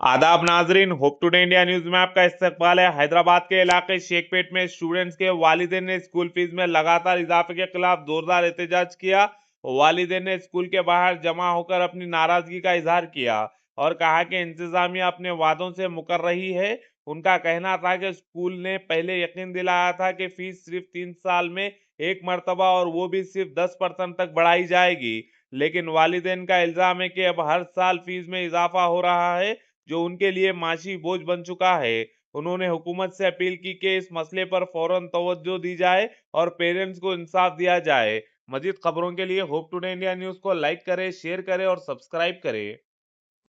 आदाब नाजरीन, hope today India news में आपका इस्तकबाल है। हैदराबाद के इलाके शेखपेट में स्टूडेंट्स के वालिदैन ने स्कूल फीस में लगातार इजाफे के खिलाफ जोरदार एहतजाज किया। वालिदैन ने स्कूल के बाहर जमा होकर अपनी नाराजगी का इजहार किया और कहा कि इंतजामिया अपने वादों से मुकर रही है। उनका कहना था कि स्कूल ने पहले यकीन दिलाया था कि फीस सिर्फ 3 साल में एक मरतबा और वो भी सिर्फ 10% तक बढ़ाई जाएगी, लेकिन वालिदैन का इल्जाम है कि अब हर साल फीस में इजाफा हो रहा है, जो उनके लिए माशी बोझ बन चुका है। उन्होंने हुकूमत से अपील की कि इस मसले पर फौरन तवज्जो दी जाए और पेरेंट्स को इंसाफ दिया जाए। मजीद खबरों के लिए होप टुडे इंडिया न्यूज को लाइक करें, शेयर करें और सब्सक्राइब करें।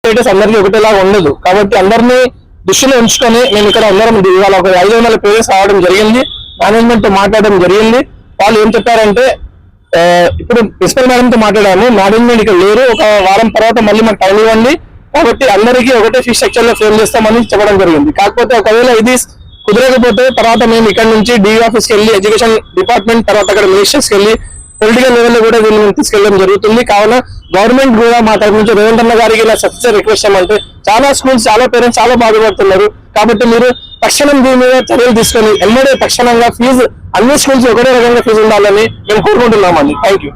అందరికీ ఒకటేలాగా ఉండదు కాబట్టి అందరినీ దృష్టిలో ఉంచుకొని మేము ఇక్కడ అందరం ఇవాళ ఒక 500 పేరెంట్స్ రావడం జరిగింది, మేనేజ్మెంట్ తో మాట్లాడడం జరిగింది. వాళ్ళు ఏం చెప్పారంటే ఇప్పుడు ప్రిన్సిపల్ మేడం తో మాట్లాడాము, మేనేజ్మెంట్ ఇక్కడ లేరు, ఒక వారం తర్వాత మళ్ళీ మాకు టైం ఇవ్వండి, కాబట్టి అందరికీ ఒకటే ఫీ స్ట్రక్చర్ లో ఫ్రేమ్ చేస్తామని చెప్పడం జరిగింది. కాకపోతే ఒకవేళ ఇది కుదరకపోతే తర్వాత మేము ఇక్కడ నుంచి డిఈ ఆఫీస్కి వెళ్ళి ఎడ్యుకేషన్ డిపార్ట్మెంట్ తర్వాత అక్కడ మినిస్టర్స్కి వెళ్ళి పొలిటికల్ లెవెల్లో కూడా దీన్ని తీసుకెళ్ళడం జరుగుతుంది. కావున గవర్నమెంట్ కూడా మా తరఫు నుంచి రేవంత్ అన్న గారికి ఇలా సక్సెస్ రిక్వెస్ట్ చేయమంటే చాలా స్కూల్స్ చాలా పేరెంట్స్ చాలా బాధపడుతున్నారు. కాబట్టి మీరు తక్షణం దీని మీద చర్యలు తీసుకొని ఎమ్మడే తక్షణంగా ఫీజు అన్ని స్కూల్స్ ఒకటే రకంగా ఫీజు ఉండాలని మేము కోరుకుంటున్నామండి. Thank you.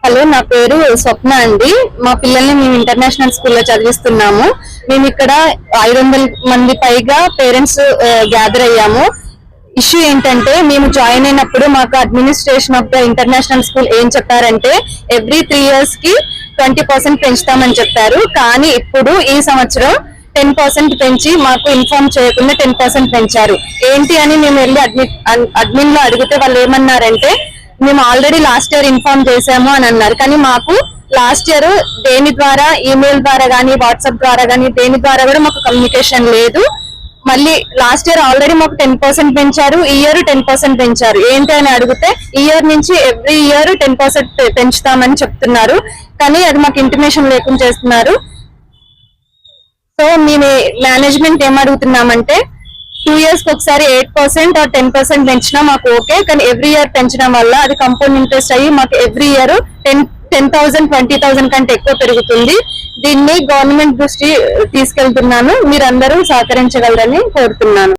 హలో, నా పేరు స్వప్న అండి. మా పిల్లల్ని మేము ఇంటర్నేషనల్ స్కూల్లో చదివిస్తున్నాము. మేము ఇక్కడ 500 మంది పైగా పేరెంట్స్ గ్యాదర్ అయ్యాము. ఇష్యూ ఏంటంటే మేము జాయిన్ అయినప్పుడు మాకు administration of the international school ఏం చెప్పారంటే ఎవ్రీ 3 years కి 20% పెంచుతామని చెప్పారు. కానీ ఇప్పుడు ఈ సంవత్సరం 10% పెంచి మాకు ఇన్ఫార్మ్ చేయకుండా 10% పెంచారు. ఏంటి అని మేము వెళ్ళి అడ్మిన్ లో అడిగితే వాళ్ళు ఏమన్నారంటే మేము ఆల్రెడీ లాస్ట్ ఇయర్ ఇన్ఫార్మ్ చేసాము అని అన్నారు. కానీ మాకు లాస్ట్ ఇయర్ దేని ద్వారా ఈమెయిల్ ద్వారా కానీ వాట్సాప్ ద్వారా కానీ దేని ద్వారా కూడా మాకు కమ్యూనికేషన్ లేదు. మళ్ళీ లాస్ట్ ఇయర్ ఆల్రెడీ మాకు 10% పెంచారు, ఈ ఇయర్ 10% పెంచారు. ఏంటి అని అడిగితే ఈ ఇయర్ నుంచి ఎవ్రీ ఇయర్ 10% పెంచుతామని చెప్తున్నారు, కానీ అది మాకు ఇంటిమేషన్ లేకుండా చేస్తున్నారు. సో మేము మేనేజ్మెంట్ ఏమడుగుతున్నామంటే 2 years కి ఒకసారి 8% or 10% పెంచినా మాకు ఓకే, కానీ ఎవ్రీ ఇయర్ పెంచడం వల్ల అది కంపౌండ్ ఇంట్రెస్ట్ అయ్యి మాకు ఎవ్రీ ఇయర్ 10,000 20,000 కంటే ఎక్కువ పెరుగుతుంది. దీన్ని గవర్నమెంట్ దృష్టి తీసుకెళ్తున్నాను, మీరందరూ సహకరించగలరని కోరుతున్నాను.